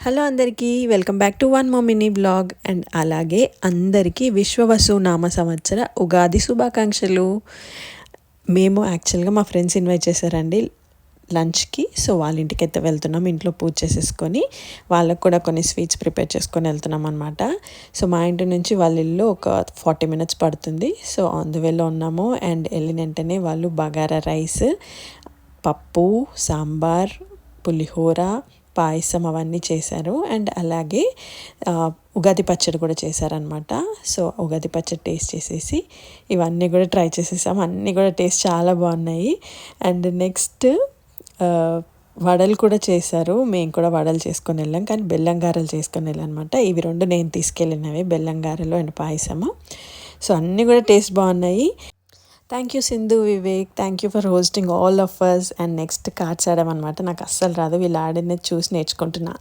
Hello అందరికీ welcome back to one more mini blog and అలాగే అందరికీ విశ్వవసు నామ సంవత్సర ఉగాది శుభాకాంక్షలు. మేము యాక్చువల్గా మా ఫ్రెండ్స్ ఇన్వైట్ చేశారండి లంచ్కి. సో వాళ్ళ ఇంటికి అయితే వెళ్తున్నాం. ఇంట్లో పూజ చేసేసుకొని వాళ్ళకు కూడా కొన్ని స్వీట్స్ ప్రిపేర్ చేసుకొని వెళ్తున్నాం అనమాట. సో మా ఇంటి నుంచి వాళ్ళ ఇల్లు ఒక 40 minutes పడుతుంది. సో ఆన్ ది వేలో ఉన్నాము. అండ్ వెళ్ళిన వెంటనే వాళ్ళు బగారా రైస్, పప్పు, సాంబార్, పులిహోర, పాయసం అవన్నీ చేశారు. అండ్ అలాగే ఉగాది పచ్చడి కూడా చేశారనమాట. సో ఉగాది పచ్చడి టేస్ట్ చేసేసి ఇవన్నీ కూడా ట్రై చేసేసాం. అన్నీ కూడా టేస్ట్ చాలా బాగున్నాయి. అండ్ నెక్స్ట్ వడలు కూడా చేశారు. మేము కూడా వడలు చేసుకొని వెళ్ళాం, కానీ బెల్లం గారెలు చేసుకొని వెళ్ళాం అనమాట. ఇవి రెండు నేను తీసుకెళ్ళినవి, బెల్లం గారెలు అండ్ పాయసము. సో అన్నీ కూడా టేస్ట్ బాగున్నాయి. Thank you Sindhu, Vivek, thank you for hosting all of us. And next cards ఆడామన్నమాట. నాకు అస్సలు రాదు, వీళ్ళు ఆడినది చూసి నేర్చుకుంటున్నా.